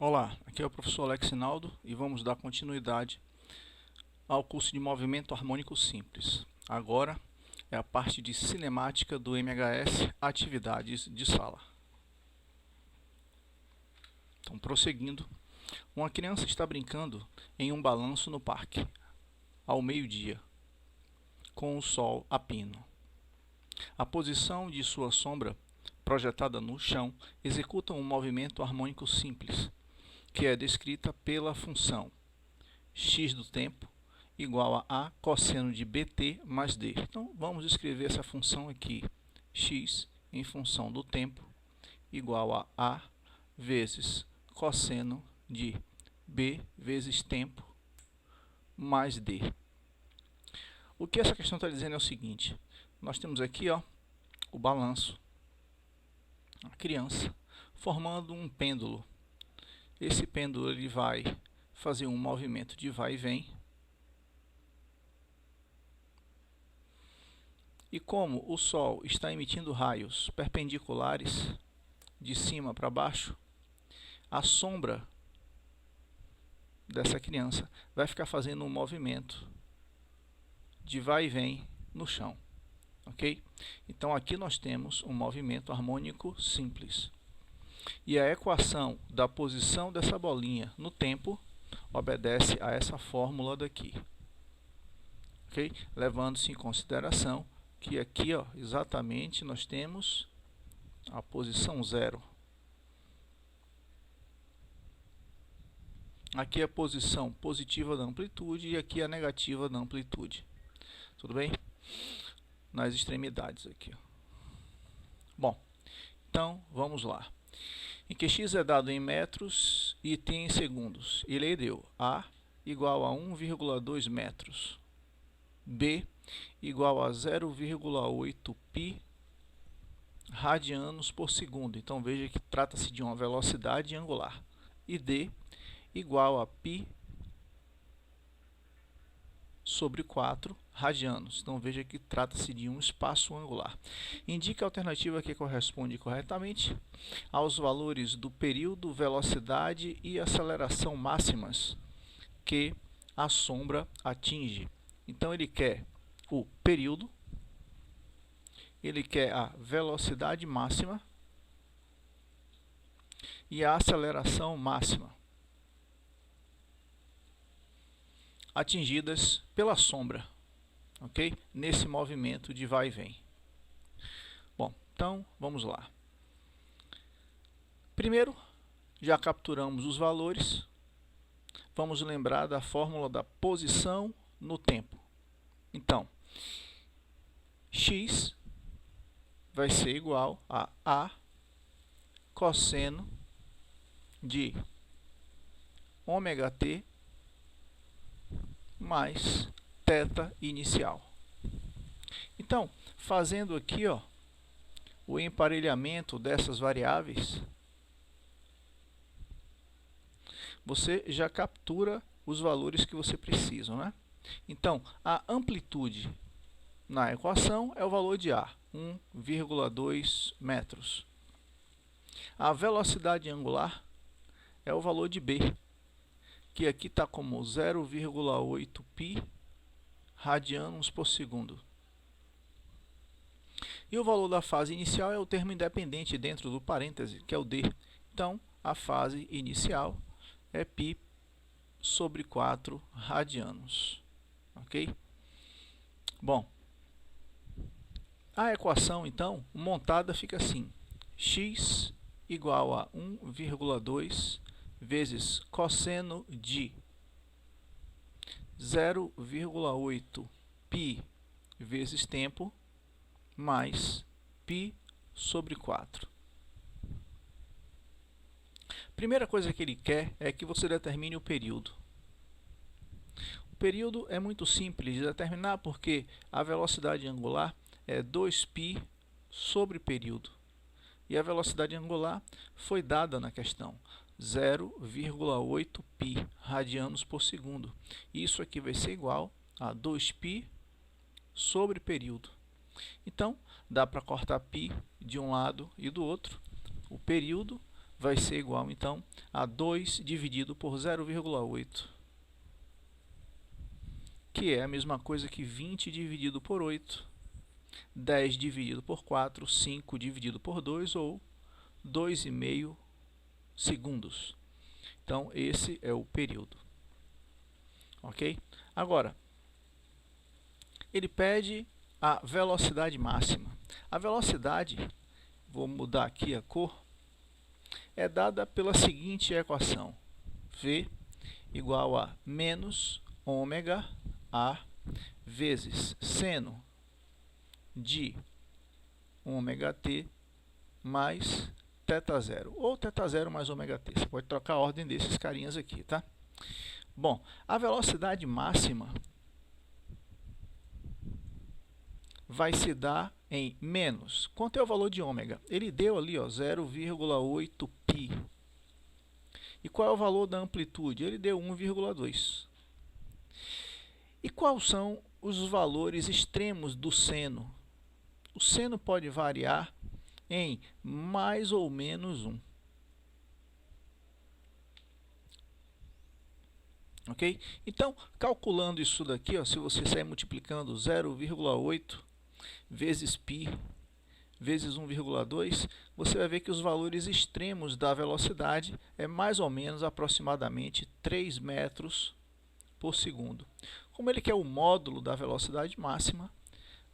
Olá, aqui é o professor Alex Sinaldo e vamos dar continuidade ao curso de movimento harmônico simples. Agora é a parte de cinemática do MHS, atividades de sala. Então, prosseguindo, uma criança está brincando em um balanço no parque, ao meio-dia, com o sol a pino. A posição de sua sombra, projetada no chão, executa um movimento harmônico simples, que é descrita pela função x do tempo igual a cosseno de bt mais d. Então, vamos escrever essa função aqui, x em função do tempo igual a vezes cosseno de b vezes tempo mais d. O que essa questão está dizendo é o seguinte: nós temos aqui o balanço, a criança, formando um pêndulo. Esse pêndulo ele vai fazer um movimento de vai e vem. E como o Sol está emitindo raios perpendiculares de cima para baixo, a sombra dessa criança vai ficar fazendo um movimento de vai e vem no chão. Ok? Então aqui nós temos um movimento harmônico simples. E a equação da posição dessa bolinha no tempo obedece a essa fórmula daqui. Ok? Levando-se em consideração que aqui, exatamente, nós temos a posição 0. Aqui é a posição positiva da amplitude e aqui a negativa da amplitude. Tudo bem? Nas extremidades aqui. Bom, então vamos lá. Em que x é dado em metros e t em segundos. Ele deu A igual a 1,2 metros. B igual a 0,8 π radianos por segundo. Então veja que trata-se de uma velocidade angular. E D igual a π sobre 4 radianos. Então veja que trata-se de um espaço angular. Indique a alternativa que corresponde corretamente aos valores do período, velocidade e aceleração máximas que a sombra atinge. Então ele quer o período, ele quer a velocidade máxima e a aceleração máxima atingidas pela sombra, ok? Nesse movimento de vai e vem. Bom, então vamos lá. Primeiro, já capturamos os valores. Vamos lembrar da fórmula da posição no tempo. Então, x vai ser igual a cosseno de ômega t mais θ inicial. Então, fazendo aqui o emparelhamento dessas variáveis, você já captura os valores que você precisa, né? Então, a amplitude na equação é o valor de A, 1,2 metros. A velocidade angular é o valor de B, que aqui está como 0,8 π radianos por segundo. E o valor da fase inicial é o termo independente dentro do parêntese, que é o D. Então, a fase inicial é π sobre 4 radianos. Ok? Bom, a equação, então, montada fica assim. X igual a 1,2 vezes cosseno de 0,8 π vezes tempo mais π sobre 4. Primeira coisa que ele quer é que você determine o período. O período é muito simples de determinar porque a velocidade angular é 2π sobre período. E a velocidade angular foi dada na questão, 0,8 π radianos por segundo. Isso aqui vai ser igual a 2π sobre período. Então, dá para cortar π de um lado e do outro. O período vai ser igual, então, a 2 dividido por 0,8, que é a mesma coisa que 20 dividido por 8, 10 dividido por 4, 5 dividido por 2, ou 2,5 segundos. Então, esse é o período. Ok? Agora, ele pede a velocidade máxima. A velocidade, vou mudar aqui a cor, é dada pela seguinte equação: V igual a menos ômega A vezes seno de ômega t mais θ zero, ou θ zero mais ômega t. Você pode trocar a ordem desses carinhas aqui, tá? Bom, a velocidade máxima vai se dar em menos. Quanto é o valor de ômega? Ele deu ali 0,8 π. E qual é o valor da amplitude? Ele deu 1,2. E quais são os valores extremos do seno? O seno pode variar em mais ou menos 1. Ok? Então, calculando isso daqui, se você sair multiplicando 0,8 vezes π vezes 1,2, você vai ver que os valores extremos da velocidade é mais ou menos aproximadamente 3 metros por segundo. Como ele quer o módulo da velocidade máxima,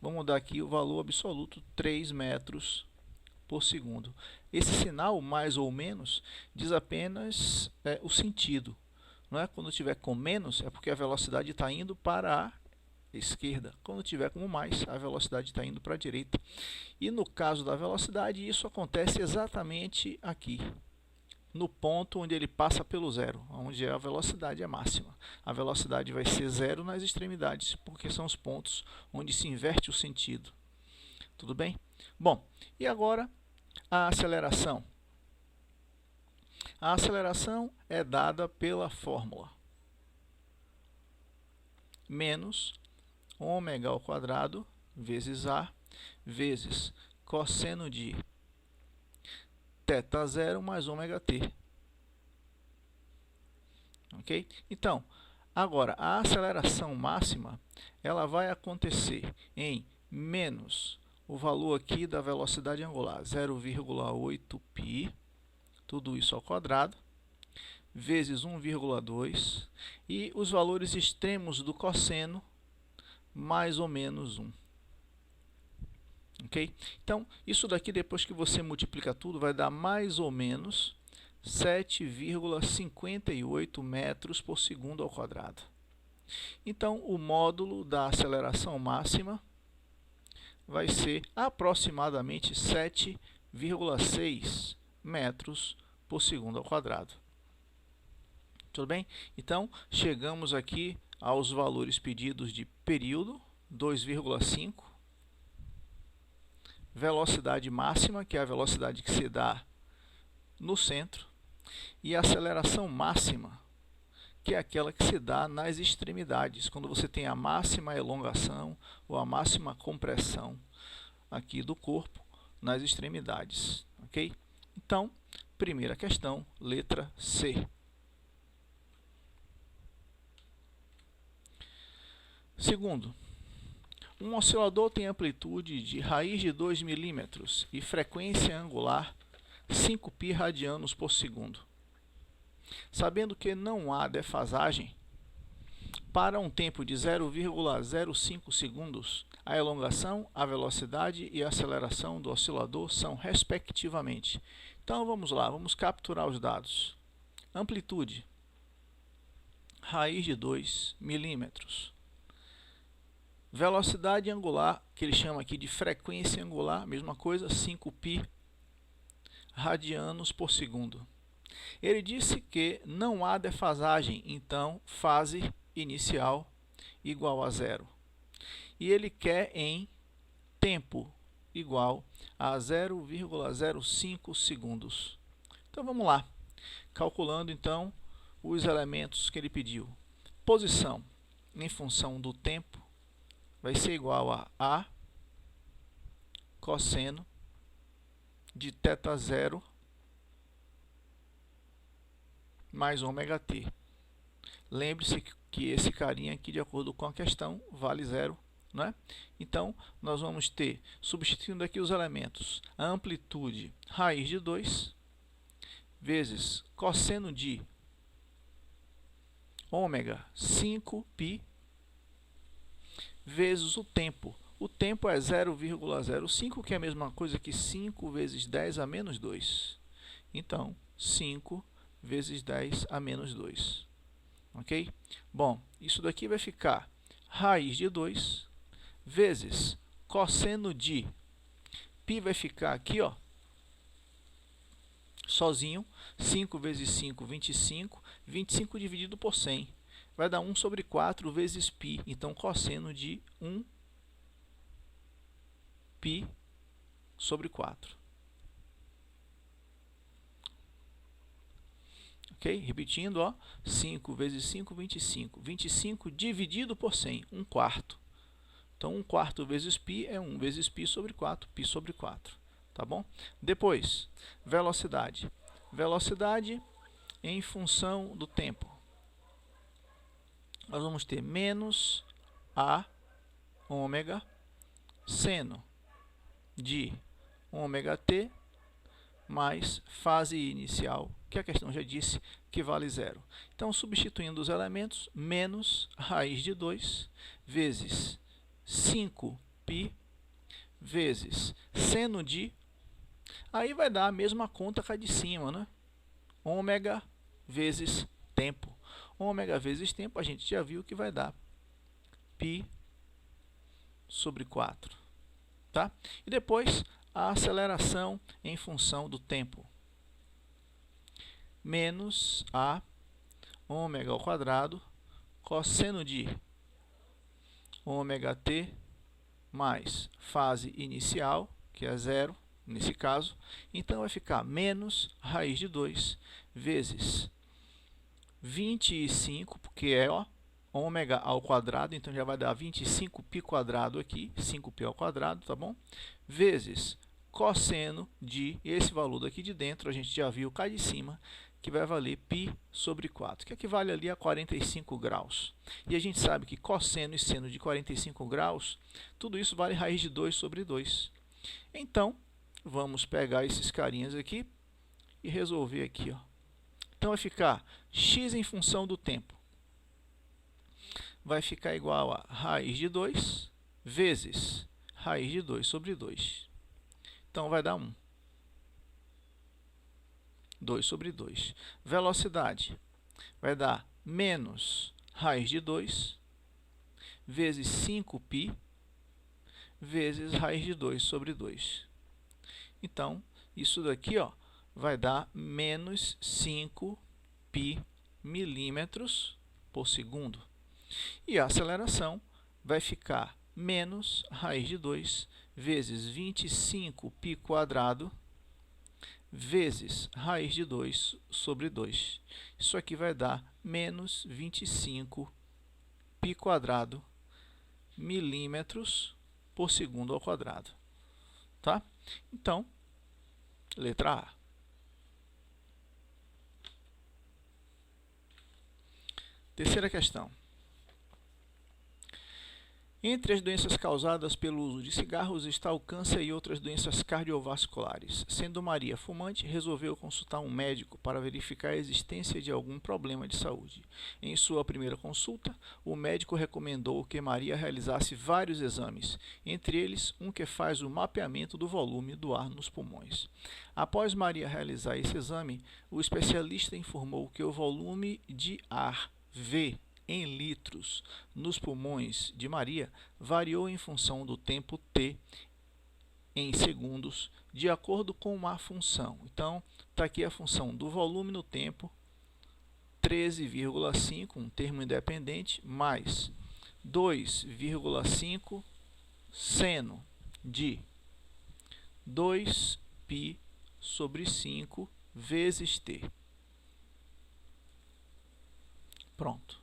vamos dar aqui o valor absoluto, 3 metros por segundo. Esse sinal, mais ou menos, diz apenas o sentido. Não é? Quando tiver com menos, é porque a velocidade está indo para a esquerda. Quando tiver com mais, a velocidade está indo para a direita. E no caso da velocidade, isso acontece exatamente aqui, no ponto onde ele passa pelo zero, onde a velocidade é máxima. A velocidade vai ser zero nas extremidades, porque são os pontos onde se inverte o sentido. Tudo bem? Bom, e agora a aceleração. A aceleração é dada pela fórmula menos ômega ao quadrado vezes A vezes cosseno de θ zero mais ômega t. Ok? Então, agora, a aceleração máxima ela vai acontecer em menos o valor aqui da velocidade angular, 0,8 π, tudo isso ao quadrado, vezes 1,2, e os valores extremos do cosseno, mais ou menos 1. Ok? Então, isso daqui, depois que você multiplica tudo, vai dar mais ou menos 7,58 metros por segundo ao quadrado. Então, o módulo da aceleração máxima vai ser aproximadamente 7,6 metros por segundo ao quadrado. Tudo bem? Então, chegamos aqui aos valores pedidos de período, 2,5, velocidade máxima, que é a velocidade que se dá no centro, e aceleração máxima, que é aquela que se dá nas extremidades, quando você tem a máxima elongação ou a máxima compressão aqui do corpo nas extremidades. Ok? Então, primeira questão, letra C. Segundo, um oscilador tem amplitude de raiz de 2 milímetros e frequência angular 5 π radianos por segundo. Sabendo que não há defasagem, para um tempo de 0,05 segundos, a elongação, a velocidade e a aceleração do oscilador são respectivamente. Então vamos lá, vamos capturar os dados. Amplitude, raiz de 2 milímetros. Velocidade angular, que ele chama aqui de frequência angular, mesma coisa, 5 π radianos por segundo. Ele disse que não há defasagem, então fase inicial igual a zero. E ele quer em tempo igual a 0,05 segundos. Então vamos lá, calculando então os elementos que ele pediu. Posição em função do tempo vai ser igual a cosseno de θ zero mais ômega t. Lembre-se que esse carinha aqui, de acordo com a questão, vale zero, né? Então, nós vamos ter, substituindo aqui os elementos, a amplitude raiz de 2 vezes cosseno de ômega 5π vezes o tempo. O tempo é 0,05, que é a mesma coisa que 5 vezes 10 a menos 2. Então, 5 vezes 10 a menos 2. Ok? Bom, isso daqui vai ficar raiz de 2 vezes cosseno de π, vai ficar aqui, ó, sozinho, 5 vezes 5, 25, 25 dividido por 100, vai dar 1 sobre 4 vezes π, então cosseno de 1π sobre 4. Ok? Repetindo, ó, 5 vezes 5, 25. 25 dividido por 100, 1/4. Então, 1/4 vezes π é 1 vezes π sobre 4, π sobre 4. Tá bom? Depois, velocidade. Velocidade em função do tempo. Nós vamos ter menos a ômega seno de ômega t mais fase inicial, que a questão já disse que vale zero. Então, substituindo os elementos, menos raiz de 2 vezes 5π vezes seno de, aí vai dar a mesma conta que a de cima, né? Ômega vezes tempo. Ômega vezes tempo, a gente já viu que vai dar π sobre 4. Tá? E depois, a aceleração em função do tempo. Menos a ômega ao quadrado cosseno de ômega t mais fase inicial, que é zero, nesse caso. Então, vai ficar menos raiz de 2 vezes 25, porque é, ó, ômega ao quadrado, então já vai dar 25π quadrado aqui, 5π ao quadrado, tá bom? Vezes cosseno de, esse valor daqui de dentro, a gente já viu cá de cima, que vai valer π sobre 4, que equivale ali a 45 graus. E a gente sabe que cosseno e seno de 45 graus, tudo isso vale raiz de 2 sobre 2. Então, vamos pegar esses carinhas aqui e resolver aqui, ó. Então, vai ficar x em função do tempo. Vai ficar igual a raiz de 2 vezes raiz de 2 sobre 2. Então, vai dar 1. 2 sobre 2. Velocidade vai dar menos raiz de 2 vezes 5π vezes raiz de 2 sobre 2. Então, isso daqui, ó, vai dar menos 5π milímetros por segundo. E a aceleração vai ficar menos raiz de 2 vezes 25π quadrado vezes raiz de 2 sobre 2. Isso aqui vai dar menos 25π quadrado milímetros por segundo ao quadrado. Tá? Então, letra A. Terceira questão. Entre as doenças causadas pelo uso de cigarros está o câncer e outras doenças cardiovasculares. Sendo Maria fumante, resolveu consultar um médico para verificar a existência de algum problema de saúde. Em sua primeira consulta, o médico recomendou que Maria realizasse vários exames, entre eles um que faz o mapeamento do volume do ar nos pulmões. Após Maria realizar esse exame, o especialista informou que o volume de ar V em litros nos pulmões de Maria variou em função do tempo t em segundos, de acordo com uma função. Então, está aqui a função do volume no tempo, 13,5, um termo independente, mais 2,5 seno de 2π sobre 5 vezes t. Pronto.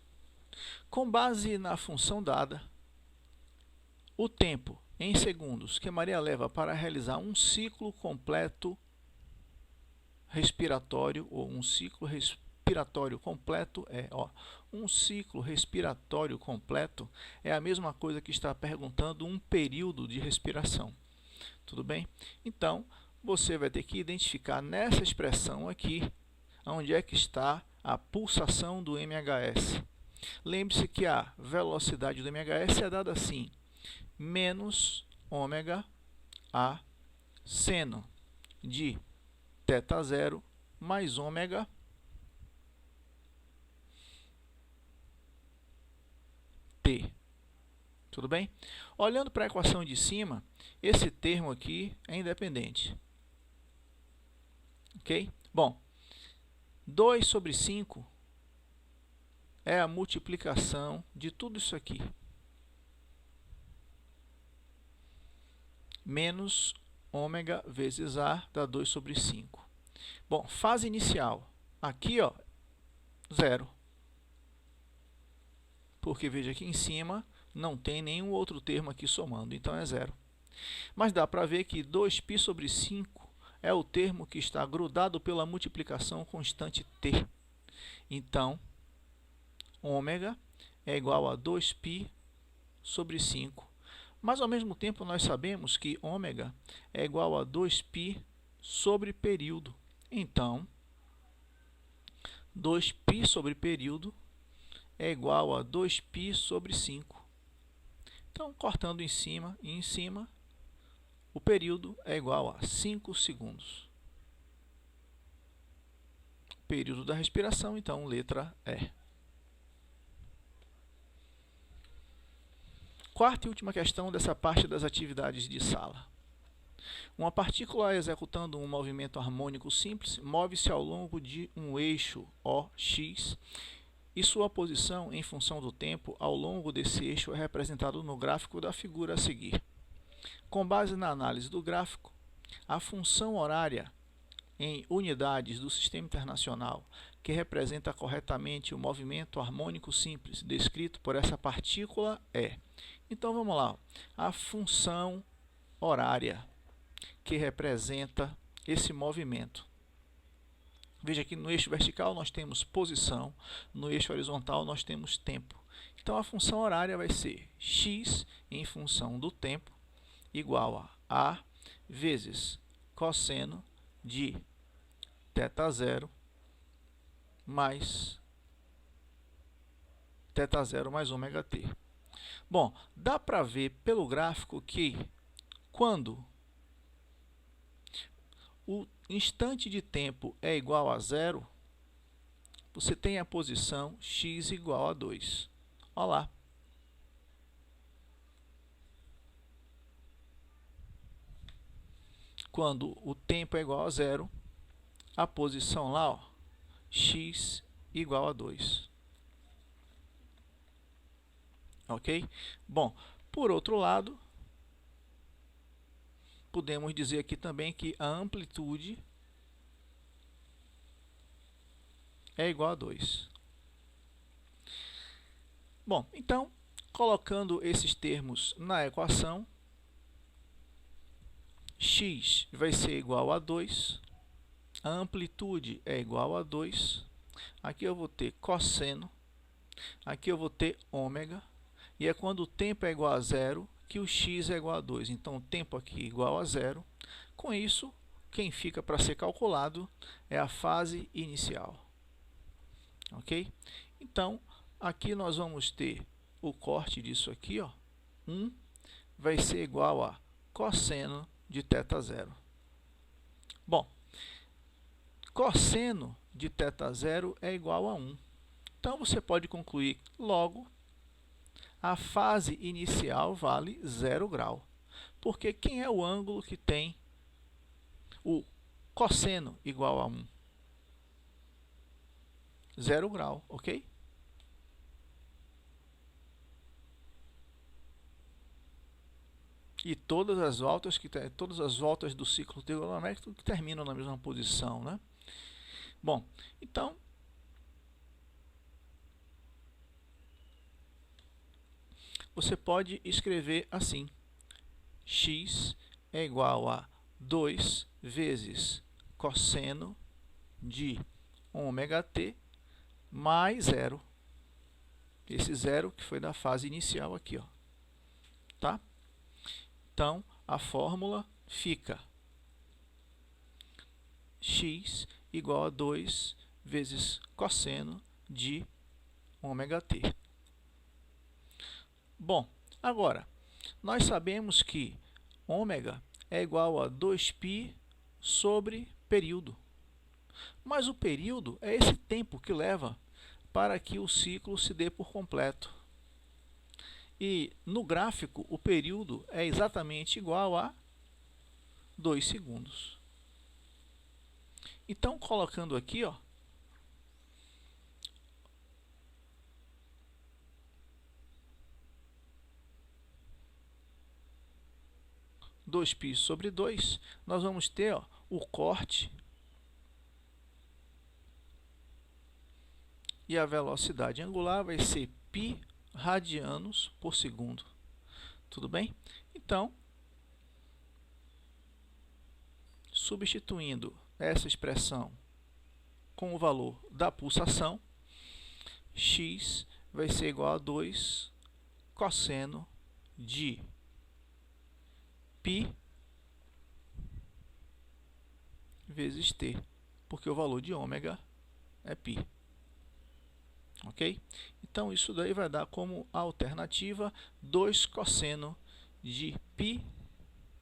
Com base na função dada, o tempo em segundos que Maria leva para realizar um ciclo completo respiratório ou um ciclo respiratório completo um ciclo respiratório completo é a mesma coisa que está perguntando um período de respiração. Tudo bem? Então, você vai ter que identificar nessa expressão aqui onde é que está a pulsação do MHS. Lembre-se que a velocidade do MHS é dada assim, menos ômega a seno de θ0 mais ômega t. Tudo bem? Olhando para a equação de cima, esse termo aqui é independente. Ok? Bom, 2 sobre 5 é a multiplicação de tudo isso aqui. Menos ômega vezes A dá 2 sobre 5. Bom, fase inicial. Aqui, 0. Porque, veja, aqui em cima não tem nenhum outro termo aqui somando, então é 0. Mas dá para ver que 2π sobre 5 é o termo que está grudado pela multiplicação constante t. Então, ômega é igual a 2π sobre 5. Mas, ao mesmo tempo, nós sabemos que ômega é igual a 2π sobre período. Então, 2π sobre período é igual a 2π sobre 5. Então, cortando em cima e em cima, o período é igual a 5 segundos. Período da respiração, então, letra E. Quarta e última questão dessa parte das atividades de sala. Uma partícula executando um movimento harmônico simples move-se ao longo de um eixo OX e sua posição em função do tempo ao longo desse eixo é representado no gráfico da figura a seguir. Com base na análise do gráfico, a função horária em unidades do Sistema Internacional que representa corretamente o movimento harmônico simples descrito por essa partícula é. Então, vamos lá. A função horária que representa esse movimento. Veja que no eixo vertical nós temos posição, no eixo horizontal nós temos tempo. Então, a função horária vai ser x em função do tempo igual a vezes cosseno de θ0 mais θ0 mais ômega t. Bom, dá para ver pelo gráfico que quando o instante de tempo é igual a 0, você tem a posição x igual a 2. Olha lá. Quando o tempo é igual a 0, a posição lá, x igual a 2. Ok? Bom, por outro lado, podemos dizer aqui também que a amplitude é igual a 2. Bom, então, colocando esses termos na equação, x vai ser igual a 2, a amplitude é igual a 2, aqui eu vou ter cosseno, aqui eu vou ter ômega, e é quando o tempo é igual a 0 que o x é igual a 2. Então, o tempo aqui é igual a 0. Com isso, quem fica para ser calculado é a fase inicial. Ok? Então, aqui nós vamos ter o corte disso aqui, 1 vai ser igual a cosseno de θ0. Bom, cosseno de θ0 é igual a 1. Então, você pode concluir logo, a fase inicial vale 0 grau. Porque quem é o ângulo que tem o cosseno igual a 1? 0 grau, ok? E todas as voltas do ciclo trigonométrico que terminam na mesma posição, né? Bom, então, você pode escrever assim: x é igual a 2 vezes cosseno de ômega t mais zero. Esse zero que foi da fase inicial aqui, ó. Tá? Então, a fórmula fica x igual a 2 vezes cosseno de ômega t. Bom, agora, nós sabemos que ômega é igual a 2π sobre período. Mas o período é esse tempo que leva para que o ciclo se dê por completo. E no gráfico, o período é exatamente igual a 2 segundos. Então, colocando aqui, ó, dois π sobre 2, nós vamos ter, ó, o corte e a velocidade angular vai ser π radianos por segundo. Tudo bem? Então, substituindo essa expressão com o valor da pulsação, x vai ser igual a 2 cosseno de π vezes t, porque o valor de ômega é π. Ok? Então, isso daí vai dar como alternativa 2 cosseno de π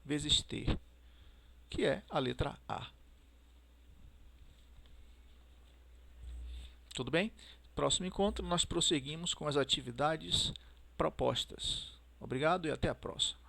vezes t, que é a letra A. Tudo bem? Próximo encontro, nós prosseguimos com as atividades propostas. Obrigado e até a próxima.